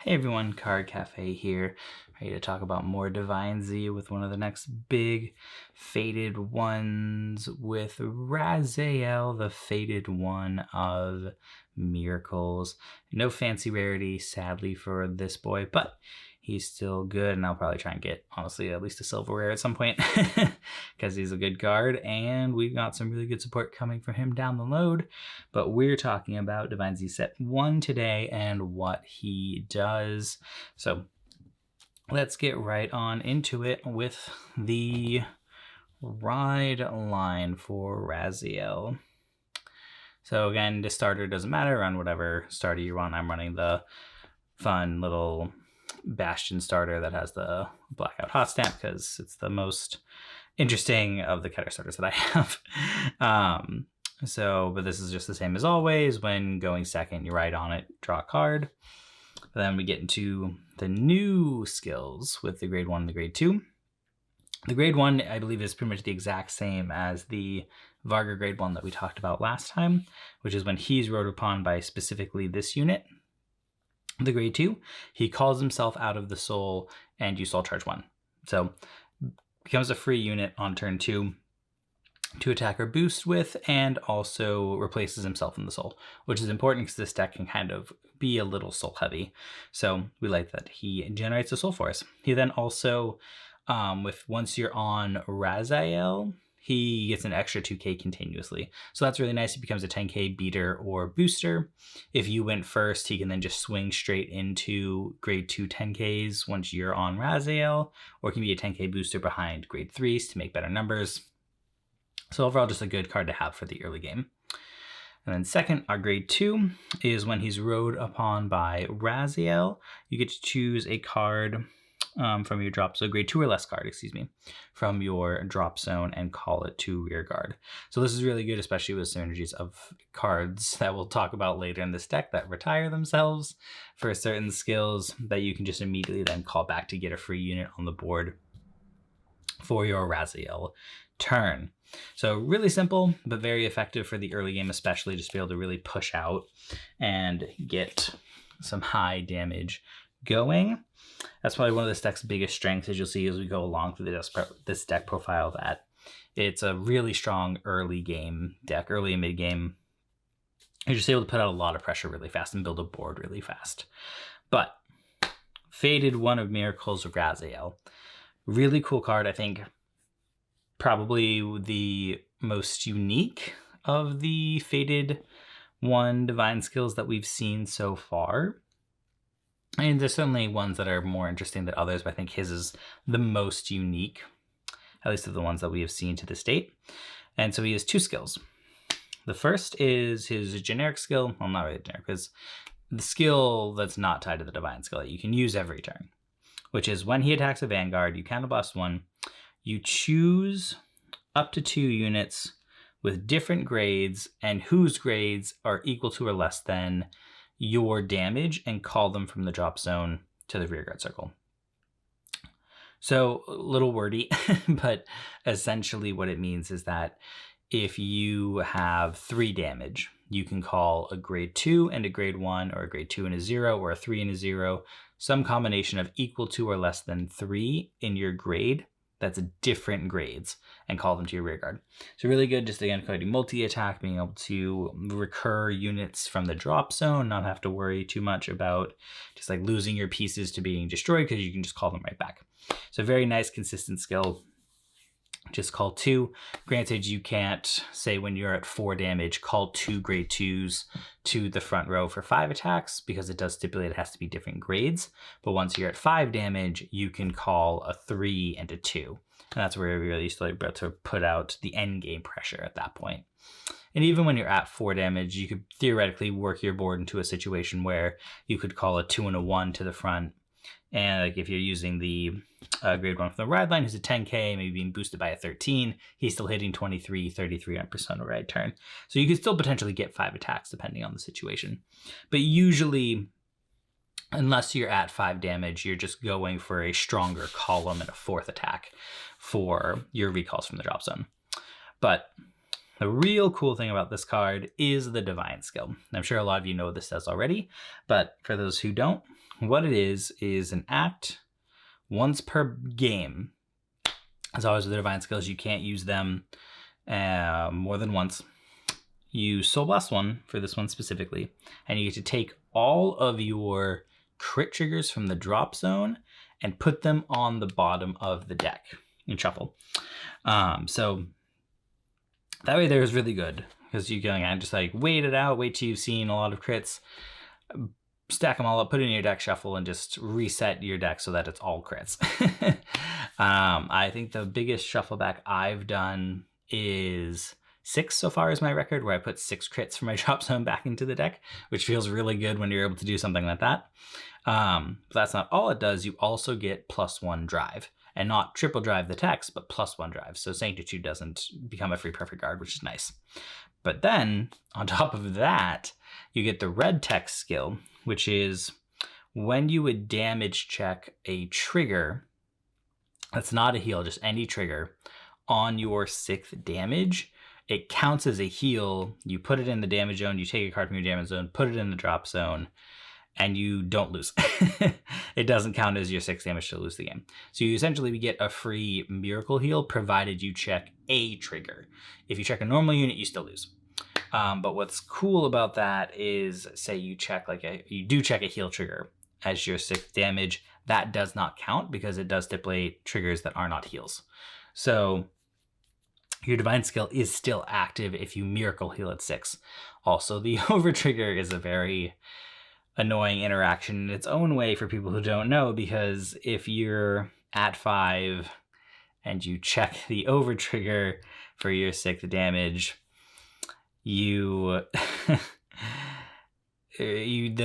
Hey everyone, Card Cafe here, ready to talk about more Divine Z with one of the next big Fated ones with Razael, the Fated One of Miracles. No fancy rarity, sadly, for this boy, but he's still good, and I'll probably try and get, honestly, at least a silver rare at some point, because he's a good card, and we've got some really good support coming from him down the road. But we're talking about Divine Z set 1 today and what he does. So let's get right on into it with the ride line for Raziel. So again, the starter doesn't matter, run whatever starter you want. I'm running the fun little Bastion starter that has the Blackout Hot Stamp because it's the most interesting of the Keter starters that I have. But this is just the same as always. When going second, you ride on it, draw a card. Then we get into the new skills with the grade 1 and the grade 2. The grade 1, I believe, is pretty much the exact same as the Varga grade 1 that we talked about last time, which is when he's rode upon by specifically this unit. The grade 2, he calls himself out of the soul and you soul charge 1. So becomes a free unit on turn 2 to attack or boost with, and also replaces himself in the soul, which is important because this deck can kind of be a little soul heavy. So we like that he generates a soul for us. He then also, once you're on Razael, he gets an extra 2k continuously. So that's really nice. He becomes a 10k beater or booster. If you went first, he can then just swing straight into grade 2 10ks once you're on Razael, or can be a 10k booster behind grade 3s to make better numbers. So overall, just a good card to have for the early game. And then second, our grade 2 is when he's rode upon by Raziel. You get to choose a card from your drop, so grade 2 or less card, excuse me, from your drop zone and call it to rear guard. So this is really good, especially with synergies of cards that we'll talk about later in this deck that retire themselves for certain skills that you can just immediately then call back to get a free unit on the board for your Raziel turn. So really simple, but very effective for the early game, especially just to be able to really push out and get some high damage going. That's probably one of this deck's biggest strengths, as you'll see as we go along through this deck profile, that it's a really strong early game deck, early and mid game. You're just able to put out a lot of pressure really fast and build a board really fast. But Fated One of Miracles of Raziel, really cool card. I think probably the most unique of the Fated One Divine skills that we've seen so far. And there's certainly ones that are more interesting than others, but I think his is the most unique, at least of the ones that we have seen to this date. And so he has 2 skills. The first is his generic skill. Well, not really generic, because the skill that's not tied to the Divine skill that you can use every turn, which is when he attacks a Vanguard, you counterblast 1. You choose up to 2 units with different grades and whose grades are equal to or less than your damage and call them from the drop zone to the rearguard circle. So a little wordy, but essentially what it means is that if you have 3 damage, you can call a grade 2 and a grade 1, or a grade 2 and a 0, or a 3 and a 0, some combination of equal to or less than 3 in your grade that's different grades, and call them to your rearguard. So really good, just again, kind of multi-attack, being able to recur units from the drop zone, not have to worry too much about just like losing your pieces to being destroyed, because you can just call them right back. So very nice, consistent skill. Just call 2. Granted, you can't say when you're at 4 damage, call 2 grade 2s to the front row for 5 attacks, because it does stipulate it has to be different grades. But once you're at 5 damage, you can call a 3 and a 2. And that's where we really start able to put out the end game pressure at that point. And even when you're at 4 damage, you could theoretically work your board into a situation where you could call a 2 and a 1 to the front. And like if you're using the grade 1 from the ride line, who's a 10k, maybe being boosted by a 13, he's still hitting 23, 33% on a ride turn. So you could still potentially get 5 attacks depending on the situation. But usually, unless you're at 5 damage, you're just going for a stronger column and a 4th attack for your recalls from the drop zone. But the real cool thing about this card is the Divine skill. I'm sure a lot of you know what this does already, but for those who don't, what it is an act once per game. As always with the divine skills, you can't use them more than once. You Soul Blast one for this one specifically, and you get to take all of your crit triggers from the drop zone and put them on the bottom of the deck and shuffle. So that way there is really good, because you can just like wait it out, wait till you've seen a lot of crits, stack them all up, put it in your deck, shuffle, and just reset your deck so that it's all crits. I think the biggest shuffle back I've done is 6 so far is my record, where I put 6 crits from my drop zone back into the deck, which feels really good when you're able to do something like that. But that's not all it does. You also get +1 drive, and not triple drive the text, but +1 drive. So Sanctitude doesn't become a free perfect guard, which is nice. But then on top of that, you get the red text skill, which is when you would damage check a trigger that's not a heal, just any trigger, on your 6th damage, it counts as a heal. You put it in the damage zone, you take a card from your damage zone, put it in the drop zone, and you don't lose. It doesn't count as your 6 damage to lose the game. So you essentially get a free miracle heal provided you check a trigger. If you check a normal unit, you still lose. But what's cool about that is, say you check you do check a heal trigger as your 6th damage, that does not count because it does stipulate triggers that are not heals. So your divine skill is still active if you miracle heal at 6. Also, the over trigger is a very annoying interaction in its own way for people who don't know, because if you're at 5 and you check the over trigger for your 6th damage, the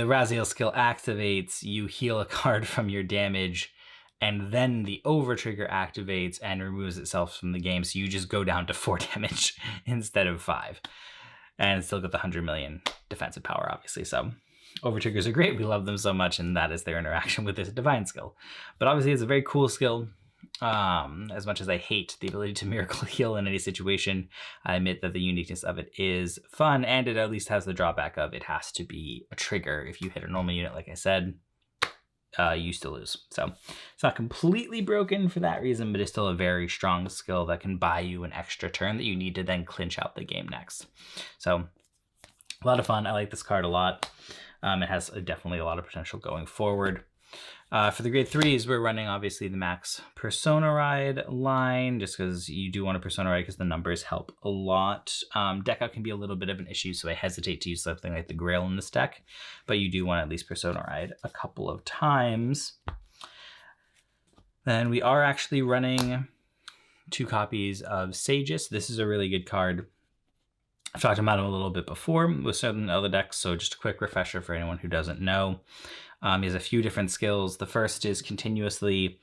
Rezael skill activates, you heal a card from your damage, and then the over trigger activates and removes itself from the game. So you just go down to 4 damage instead of 5, and still get the 100 million defensive power, obviously. So over triggers are great. We love them so much, and that is their interaction with this divine skill. But obviously it's a very cool skill. As much as I hate the ability to miracle heal in any situation, I admit that the uniqueness of it is fun, and it at least has the drawback of it has to be a trigger. If you hit a normal unit, like I said, you still lose. So it's not completely broken for that reason, but it's still a very strong skill that can buy you an extra turn that you need to then clinch out the game next. So a lot of fun. I like this card a lot. It has definitely a lot of potential going forward. For the grade 3s, we're running obviously the max Persona Ride line, just because you do want to Persona Ride because the numbers help a lot. Deck out can be a little bit of an issue, so I hesitate to use something like the Grail in this deck, but you do want to at least Persona Ride a couple of times. Then we are actually running 2 copies of Sages. This is a really good card. I've talked about him a little bit before with certain other decks, so just a quick refresher for anyone who doesn't know. He has a few different skills. The first is continuously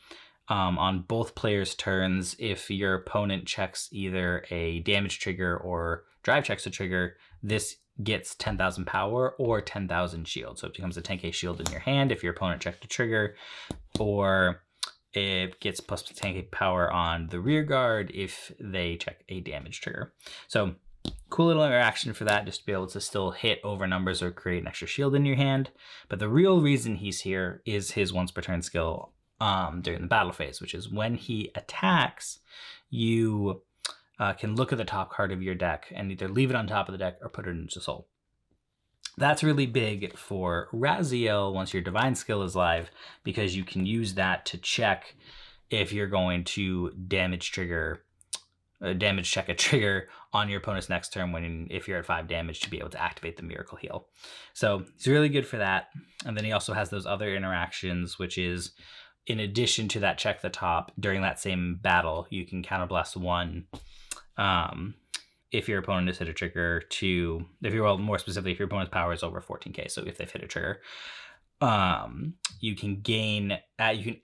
on both players' turns, if your opponent checks either a damage trigger or drive checks a trigger, this gets 10,000 power or 10,000 shield. So it becomes a 10k shield in your hand if your opponent checked a trigger, or it gets plus 10k power on the rear guard if they check a damage trigger. So cool little interaction for that, just to be able to still hit over numbers or create an extra shield in your hand. But the real reason he's here is his once per turn skill during the battle phase, which is when he attacks, you can look at the top card of your deck and either leave it on top of the deck or put it into soul. That's really big for Rezael once your divine skill is live, because you can use that to check if you're going to damage check a trigger on your opponent's next turn if you're at 5 damage, to be able to activate the miracle heal. So it's really good for that. And then he also has those other interactions, which is in addition to that check the top, during that same battle, you can counterblast 1 if your opponent has hit a trigger, more specifically, if your opponent's power is over 14k. So if they've hit a trigger, you can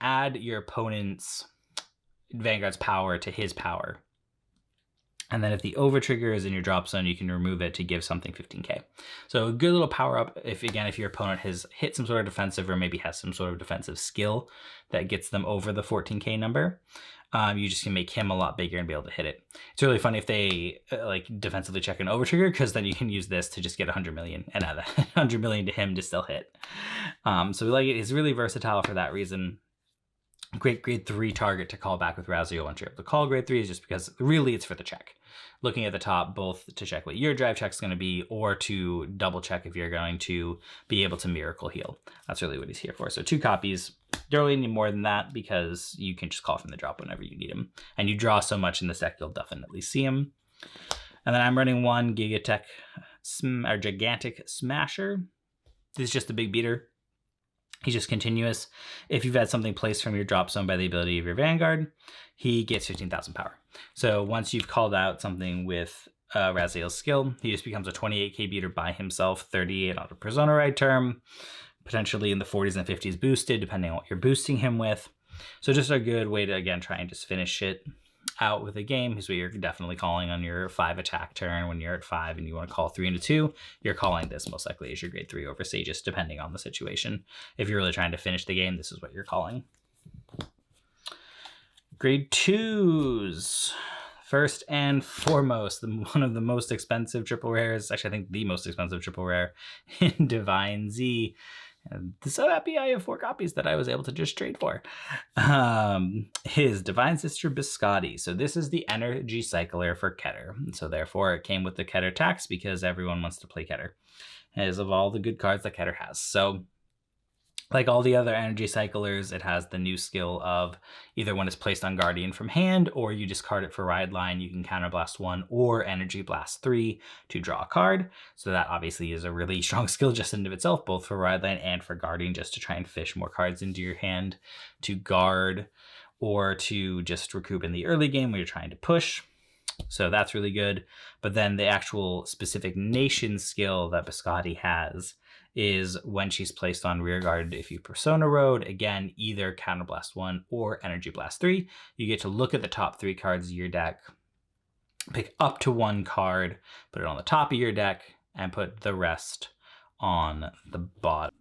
add your opponent's Vanguard's power to his power. And then if the over trigger is in your drop zone, you can remove it to give something 15k. So a good little power up if your opponent has hit some sort of defensive, or maybe has some sort of defensive skill that gets them over the 14k number. You just can make him a lot bigger and be able to hit it. It's really funny if they defensively check an over trigger, because then you can use this to just get 100 million and add 100 million to him to still hit. So we like it. It's really versatile for that reason. Great grade 3 target to call back with Rezael once you're able to call grade 3 is just because really it's for the check. Looking at the top, both to check what your drive check is going to be or to double check if you're going to be able to miracle heal. That's really what he's here for. So 2 copies. Don't really need more than that because you can just call from the drop whenever you need him. And you draw so much in this deck, you'll definitely see him. And then I'm running 1 Gigantic Smasher. This is just a big beater. He's just continuous. If you've had something placed from your drop zone by the ability of your Vanguard, he gets 15,000 power. So once you've called out something with Raziel's skill, he just becomes a 28k beater by himself, 38 on a Persona Ride term, potentially in the 40s and 50s boosted, depending on what you're boosting him with. So just a good way to, again, try and just finish it out with a game. Is what you're definitely calling on your 5 attack turn. When you're at 5 and you want to call 3 into 2, you're calling this most likely as your grade 3 over Sages, depending on the situation. If you're really trying to finish the game, this is what you're calling. Grade 2s. First and foremost, one of the most expensive triple rares, actually I think the most expensive triple rare in Divine Z. And so happy I have 4 copies that I was able to just trade for. His Divine Sister Biscotti. So this is the energy cycler for Keter. So therefore it came with the Keter tax because everyone wants to play Keter. As of all the good cards that Keter has. So like all the other energy cyclers, it has the new skill of either when it's placed on Guardian from hand or you discard it for Ride Line, you can Counterblast 1 or Energy Blast 3 to draw a card. So that obviously is a really strong skill just in of itself, both for Ride Line and for Guardian, just to try and fish more cards into your hand to guard or to just recoup in the early game when you're trying to push. So that's really good. But then the actual specific nation skill that Biscotti has is when she's placed on rearguard. If you Persona Road, again, either Counterblast 1 or Energy Blast 3, you get to look at the top 3 cards of your deck, pick up to 1 card, put it on the top of your deck, and put the rest on the bottom.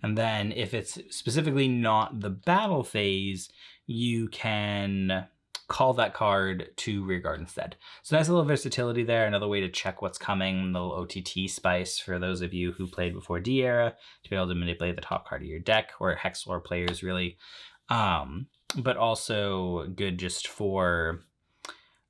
And then if it's specifically not the battle phase, you can call that card to rearguard instead. So nice little versatility there. Another way to check what's coming, the little OTT spice for those of you who played before D era to be able to manipulate the top card of your deck, or Hexlore players really. But also good just for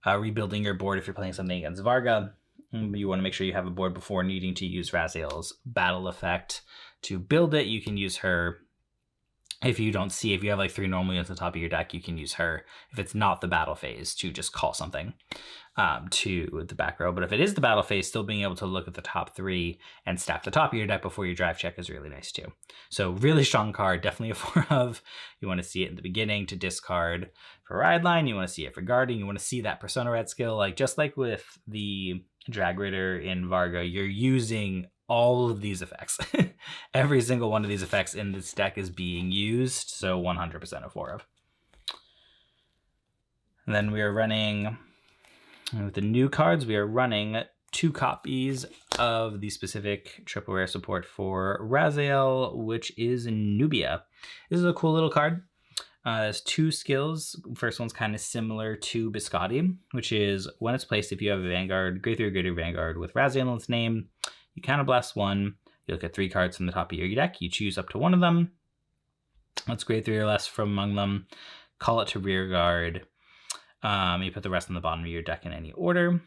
rebuilding your board if you're playing something against Varga. You want to make sure you have a board before needing to use Raziel's battle effect to build it. You can use her. If you have like 3 normal units at the top of your deck, you can use her if it's not the battle phase to just call something to the back row. But if it is the battle phase, still being able to look at the top 3 and stack the top of your deck before your drive check is really nice too. So really strong card, definitely a 4 of. You want to see it in the beginning to discard for Ride Line. You want to see it for guarding. You want to see that Persona Red skill. Like just like with the Drag Ritter in Varga, you're using all of these effects. Every single one of these effects in this deck is being used, so 100% a 4 of. And then we are running, with the new cards, we are running 2 copies of the specific triple rare support for Rezael, which is Nubia. This is a cool little card. It has 2 skills. First one's kind of similar to Biscotti, which is when it's placed, if you have a Vanguard, grade 3 or greater Vanguard with Raziel in its name, you Counterblast 1, you look at 3 cards from the top of your deck, you choose up to 1 of them. Let's grade 3 or less from among them, call it to rearguard. You put the rest on the bottom of your deck in any order.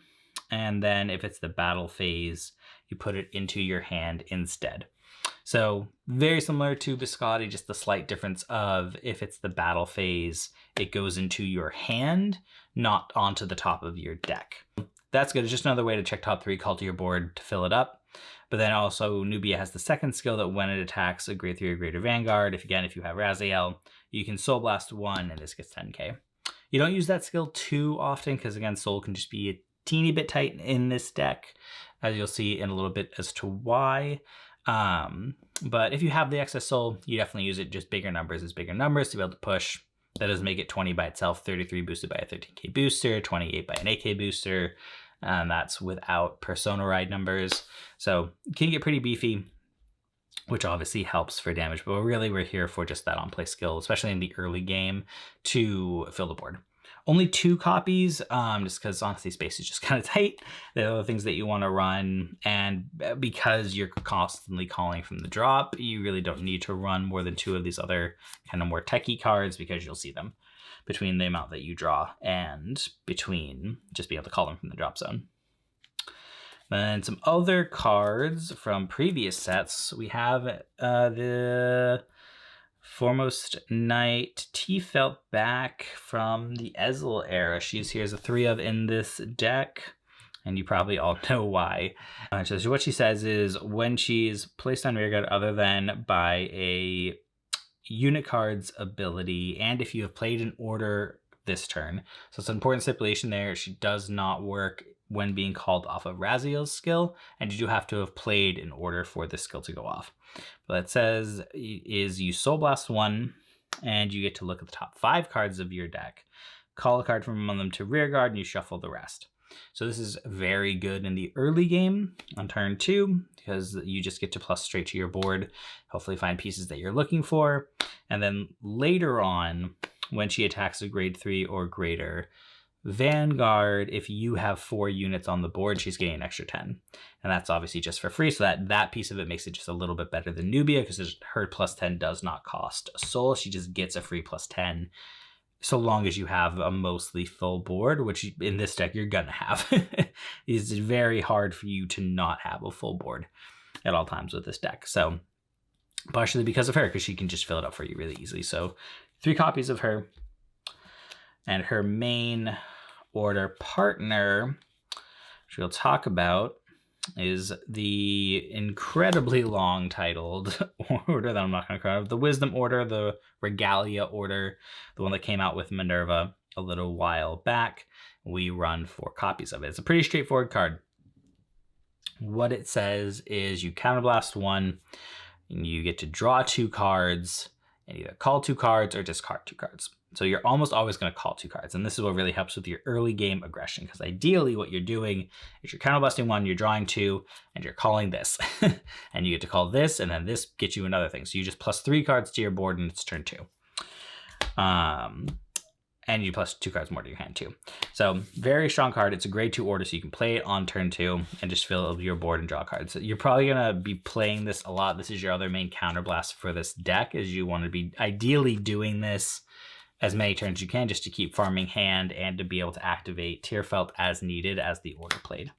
And then if it's the battle phase, you put it into your hand instead. So very similar to Biscotti, just the slight difference of if it's the battle phase, it goes into your hand, not onto the top of your deck. That's good. It's just another way to check top 3, call to your board to fill it up. But then also Nubia has the second skill that when it attacks a grade 3 or greater Vanguard, if you have Raziel, you can Soul Blast 1 and this gets 10k. You don't use that skill too often because again, Soul can just be a teeny bit tight in this deck, as you'll see in a little bit as to why. But if you have the excess Soul, you definitely use it. Just bigger numbers is bigger numbers to be able to push. That doesn't make it 20 by itself, 33 boosted by a 13k booster, 28 by an 8k booster. And that's without Persona Ride numbers. So it can get pretty beefy, which obviously helps for damage. But really, we're here for just that on-play skill, especially in the early game, to fill the board. Only 2 copies, just because honestly space is just kind of tight. There are other things that you want to run, and because you're constantly calling from the drop, you really don't need to run more than 2 of these other kind of more techie cards, because you'll see them between the amount that you draw and between just being able to call them from the drop zone. And some other cards from previous sets. We have the Foremost Knight T-Felt back from the Rezael era. She's here as a 3 of in this deck, and you probably all know why. So what she says is, when she's placed on rearguard other than by a unit card's ability, and if you have played an order this turn. So it's an important stipulation there. She does not work when being called off of Rezael's skill, and you do have to have played in order for this skill to go off. But it says is you Soul Blast 1, and you get to look at the top 5 cards of your deck, call a card from among them to rearguard, and you shuffle the rest. So this is very good in the early game on turn 2, because you just get to plus straight to your board, hopefully find pieces that you're looking for. And then later on, when she attacks a grade 3 or greater Vanguard, if you have 4 units on the board, she's getting an extra 10. And that's obviously just for free, so that piece of it makes it just a little bit better than Nubia, because her plus 10 does not cost a soul. She just gets a free plus 10, so long as you have a mostly full board, which in this deck you're gonna have. It's very hard for you to not have a full board at all times with this deck. So partially because of her, because she can just fill it up for you really easily. So 3 copies of her. And her main order partner, which we'll talk about, is the incredibly long titled order that I'm not going to cover. The Wisdom Order, the Regalia Order, the one that came out with Minerva a little while back. We run 4 copies of it. It's a pretty straightforward card. What it says is you counterblast 1, and you get to draw 2 cards, and either call 2 cards or discard 2 cards. So you're almost always going to call 2 cards. And this is what really helps with your early game aggression, because ideally what you're doing is you're counterblasting 1, you're drawing 2, and you're calling this. And you get to call this, and then this gets you another thing. So you just plus 3 cards to your board, and it's turn 2. And you plus 2 cards more to your hand too. So very strong card. It's a grade 2 order, so you can play it on turn 2 and just fill your board and draw cards. So you're probably gonna be playing this a lot. This is your other main counterblast for this deck, is you want to be ideally doing this as many turns as you can, just to keep farming hand and to be able to activate Tearfelt as needed as the order played.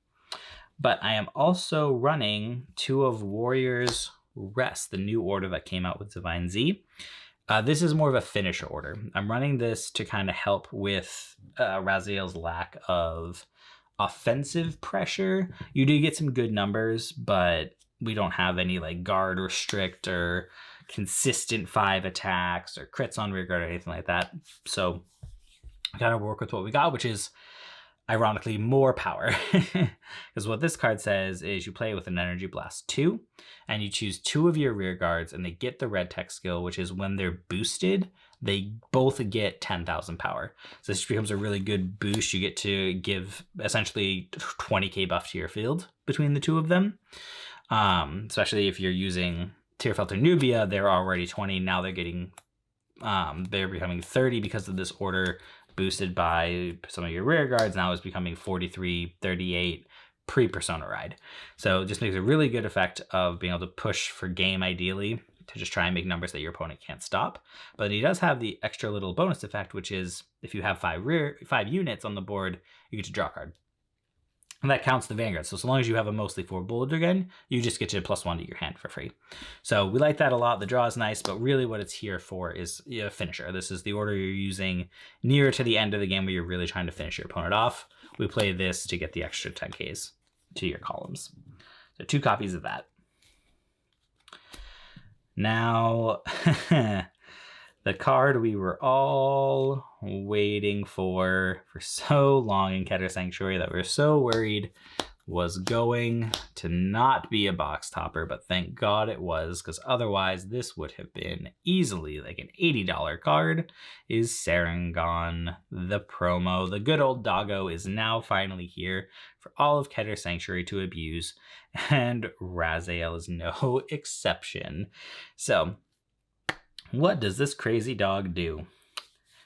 But I am also running 2 of Warrior's Rest, the new order that came out with Divine Z. This is more of a finisher order. I'm running this to kind of help with Rezael's lack of offensive pressure. You do get some good numbers, but we don't have any like guard or strict or consistent 5 attacks or crits on rearguard or anything like that. So I gotta work with what we got, which is ironically more power. Because what this card says is you play with an Energy Blast 2, and you choose 2 of your rear guards, and they get the red tech skill, which is when they're boosted, they both get 10,000 power. So this becomes a really good boost. You get to give essentially 20k buff to your field between the 2 of them. Especially if you're using Tearfelt or Nubia, they're already 20. Now they're getting, they're becoming 30 because of this order, boosted by some of your rear guards. Now it's becoming 43, 38 pre-Persona Ride. So it just makes a really good effect of being able to push for game, ideally, to just try and make numbers that your opponent can't stop. But he does have the extra little bonus effect, which is if you have 5 units on the board, you get to draw a card. And that counts the Vanguard. So long as you have a mostly 4 bullet again, you just get to +1 to your hand for free. So we like that a lot. The draw is nice, but really what it's here for is a finisher. This is the order you're using nearer to the end of the game where you're really trying to finish your opponent off. We play this to get the extra 10Ks to your columns. So 2 copies of that. Now, the card we were all waiting for so long in Keter Sanctuary that we were so worried was going to not be a box topper, but thank God it was, because otherwise this would have been easily like an $80 card, is Sarangon, the promo. The good old doggo is now finally here for all of Keter Sanctuary to abuse, and Rezael is no exception. So what does this crazy dog do?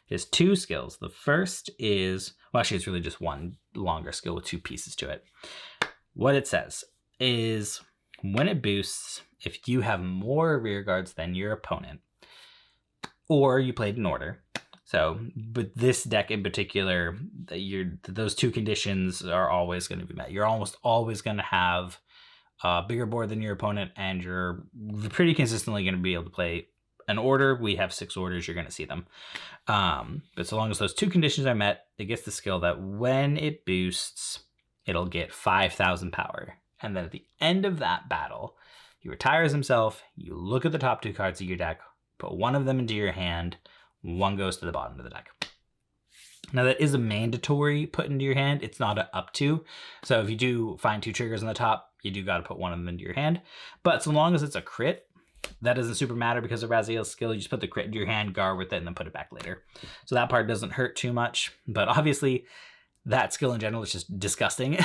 It has 2 skills. The first is, well, actually, it's really just one longer skill with 2 pieces to it. What it says is when it boosts, if you have more rear guards than your opponent, or you played in order. So, but this deck in particular, those 2 conditions are always going to be met. You're almost always going to have a bigger board than your opponent, and you're pretty consistently going to be able to play an order. We have 6 orders, you're going to see them. But so long as those 2 conditions are met, it gets the skill that when it boosts, it'll get 5,000 power. And then at the end of that battle, he retires himself. You look at the top 2 cards of your deck, put one of them into your hand, 1 goes to the bottom of the deck. Now that is a mandatory put into your hand. It's not an up to. So if you do find 2 triggers on the top, you do got to put one of them into your hand. But so long as it's a crit, that doesn't super matter because of Raziel's skill. You just put the crit into your hand, guard with it, and then put it back later. So that part doesn't hurt too much. But obviously, that skill in general is just disgusting.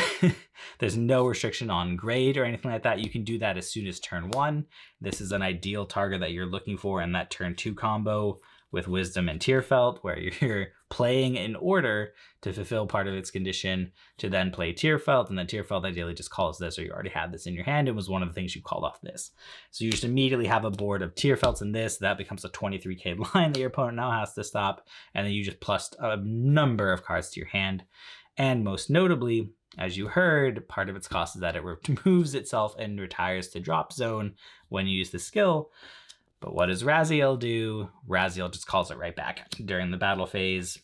There's no restriction on grade or anything like that. You can do that as soon as turn 1. This is an ideal target that you're looking for in that turn 2 combo with Wisdom and Tearfelt, where you're playing in order to fulfill part of its condition to then play Tearfelt, and then Tearfelt ideally just calls this, or you already had this in your hand. It was one of the things you called off this. So you just immediately have a board of Tearfelts in this. That becomes a 23k line that your opponent now has to stop, and then you just plus a number of cards to your hand. And most notably, as you heard, part of its cost is that it removes itself and retires to drop zone when you use the skill. But what does Rezael do? Rezael just calls it right back during the battle phase.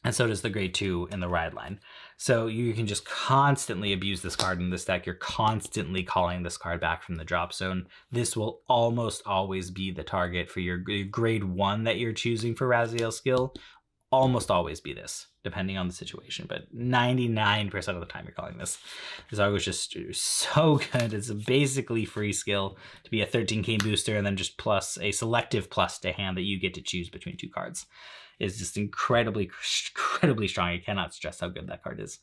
And so does the grade 2 in the ride line. So you can just constantly abuse this card in this deck. You're constantly calling this card back from the drop zone. This will almost always be the target for your grade 1 that you're choosing for Raziel's skill. Almost always be this, depending on the situation, but 99% of the time you're calling this. This arc is just so good. It's a basically free skill to be a 13k booster, and then just plus a selective plus to hand that you get to choose between 2 cards. It's just incredibly strong. I cannot stress how good that card is.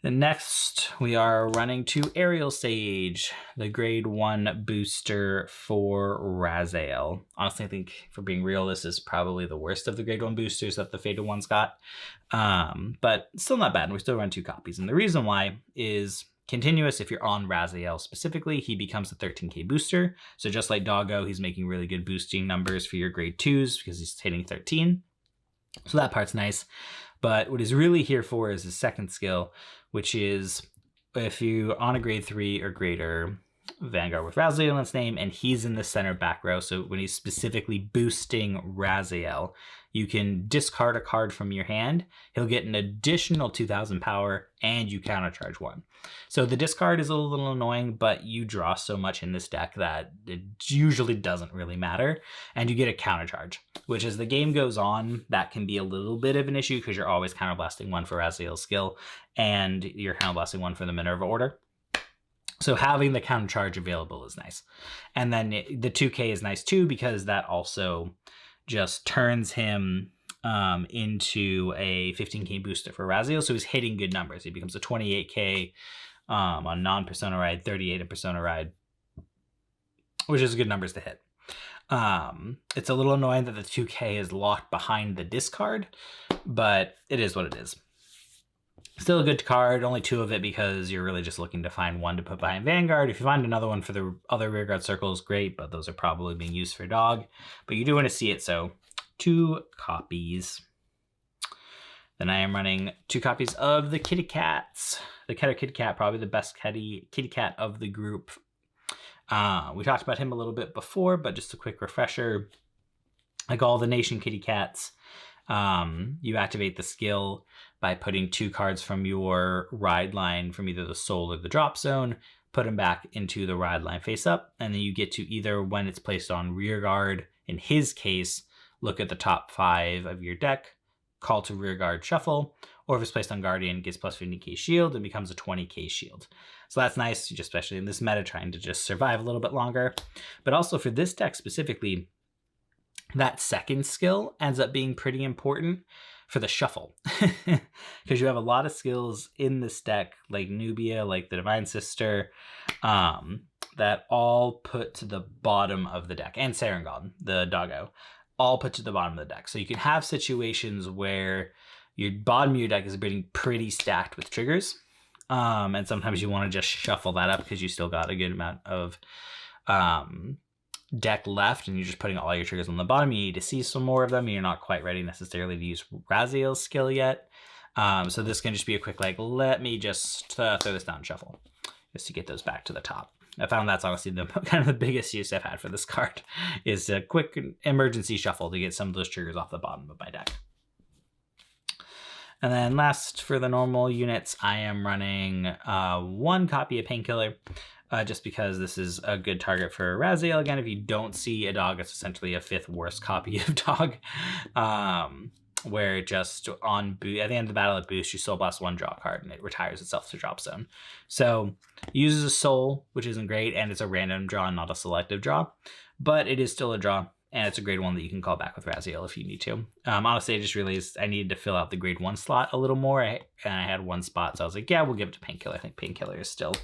The next, we are running to Aerial Sage, the grade 1 booster for Rezael. Honestly, I think, for being real, this is probably the worst of the grade 1 boosters that the Fated One's got. But still not bad, and we still run 2 copies. And the reason why is continuous. If you're on Rezael specifically, he becomes a 13k booster. So just like Doggo, he's making really good boosting numbers for your grade 2s because he's hitting 13. So that part's nice. But what he's really here for is his second skill, which is if you're on a grade 3 or greater Vanguard with Rezael in its name, and he's in the center back row. So when he's specifically boosting Rezael, you can discard a card from your hand. He'll get an additional 2,000 power, and you countercharge 1. So the discard is a little annoying, but you draw so much in this deck that it usually doesn't really matter. And you get a countercharge, which as the game goes on, that can be a little bit of an issue because you're always counterblasting 1 for Raziel's skill, and you're counterblasting 1 for the Minerva order. So having the countercharge available is nice. And then the 2k is nice too, because that also just turns him into a 15k booster for Rezael. So he's hitting good numbers. He becomes a 28k on non-Persona Ride, 38 in Persona Ride, which is good numbers to hit. It's a little annoying that the 2k is locked behind the discard, but it is what it is. Still a good card, only 2 of it because you're really just looking to find 1 to put behind Vanguard. If you find another one for the other rearguard circles, great, but those are probably being used for Dog. But you do want to see it, so 2 copies. Then I am running 2 copies of the Kitty Cats. The Cat or Kitty Cat, probably the best kitty cat of the group. We talked about him a little bit before, but just a quick refresher. Like all the Nation Kitty Cats, you activate the skill by putting 2 cards from your ride line from either the soul or the drop zone, put them back into the ride line face up, and then you get to either, when it's placed on rear guard, in his case, look at the top 5 of your deck, call to rear guard shuffle, or if it's placed on Guardian, gets plus 50k shield and becomes a 20k shield. So that's nice, especially in this meta, trying to just survive a little bit longer. But also for this deck specifically, that second skill ends up being pretty important for the shuffle, because you have a lot of skills in this deck, like Nubia, like the Divine Sister, that all put to the bottom of the deck, and Sarangon, the Doggo, all put to the bottom of the deck. So you can have situations where your bottom of your deck is pretty stacked with triggers. And sometimes you want to just shuffle that up because you still got a good amount of deck left and you're just putting all your triggers on the bottom. You need to see some more of them. You're not quite ready necessarily to use Raziel's skill yet. So this can just be a quick, like, let me just throw this down and shuffle just to get those back to the top. I found that's honestly the kind of the biggest use I've had for this card is a quick emergency shuffle to get some of those triggers off the bottom of my deck. And then last for the normal units, I am running 1 copy of Painkiller, just because this is a good target for Rezael. Again, if you don't see a dog, it's essentially a 5th worst copy of dog, where just on at the end of the battle it boosts, you Soul Blast 1, draw a card, and it retires itself to drop zone. So it uses a soul, which isn't great, and it's a random draw, not a selective draw, but it is still a draw. And it's a grade 1 that you can call back with Rezael if you need to. Honestly, I just realized I needed to fill out the grade 1 slot a little more. And I had 1 spot, so I was like, yeah, we'll give it to Painkiller. I think Painkiller is still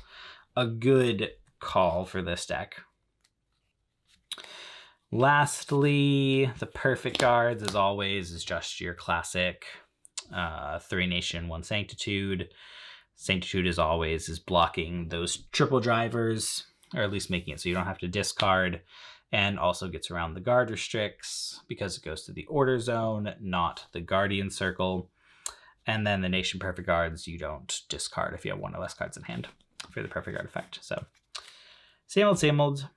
a good call for this deck. Lastly, the perfect guards, as always, is just your classic 3 Nation, 1 Sanctitude. Sanctitude, as always, is blocking those triple drivers, or at least making it so you don't have to discard. And also gets around the guard restricts because it goes to the order zone, not the guardian circle. And then the Nation Perfect Guards, you don't discard if you have 1 or less cards in hand for the Perfect Guard effect. So same old, same old.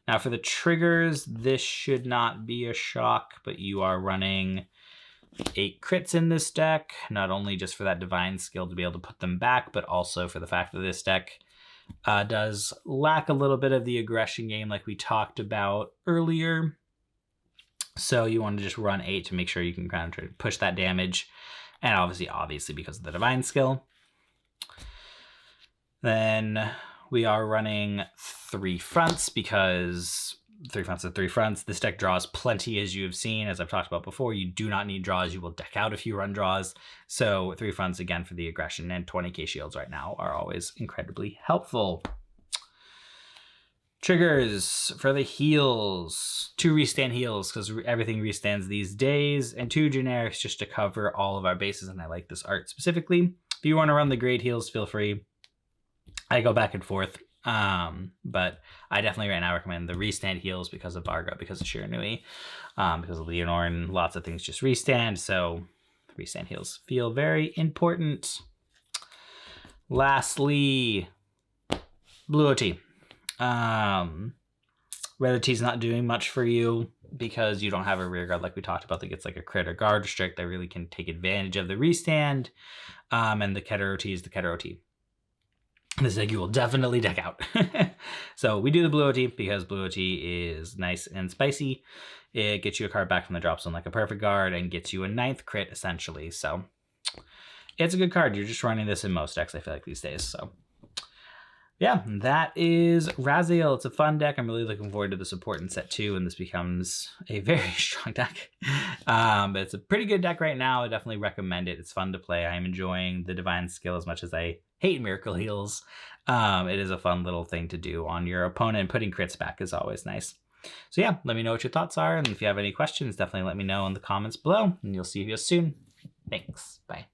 Now for the triggers, this should not be a shock, but you are running 8 crits in this deck, not only just for that divine skill to be able to put them back, but also for the fact that this deck does lack a little bit of the aggression game like we talked about earlier. So you want to just run 8 to make sure you can kind of try to push that damage. And obviously because of the divine skill. Then we are running 3 fronts because 3 fronts are 3 fronts. This deck draws plenty, as you have seen. As I've talked about before, you do not need draws. You will deck out if you run draws. So 3 fronts, again, for the aggression, and 20k shields right now are always incredibly helpful. Triggers for the heals. 2 restand heals, because everything restands these days, and 2 generics just to cover all of our bases, and I like this art specifically. If you want to run the grade heals, feel free. I go back and forth. But I definitely right now recommend the restand heals because of Vargo, because of Shiranui, because of Leonore, lots of things just restand. So restand heals feel very important. Lastly, Blue OT. Red OT is not doing much for you because you don't have a rear guard like we talked about that gets like a crit or guard restrict that really can take advantage of the restand. And the Keter OT is the Keter OT. This deck you will definitely deck out. So we do the Blue OT because Blue OT is nice and spicy. It gets you a card back from the drop zone like a perfect guard and gets you a 9th crit essentially. So it's a good card. You're just running this in most decks, I feel like, these days. So yeah, that is Rezael. It's a fun deck. I'm really looking forward to the support in set 2, and this becomes a very strong deck. But it's a pretty good deck right now. I definitely recommend it. It's fun to play. I'm enjoying the divine skill as much as I hate miracle heals. It is a fun little thing to do on your opponent. Putting crits back is always nice. So yeah, let me know what your thoughts are, and if you have any questions, definitely let me know in the comments below, and you'll see you soon. Thanks. Bye.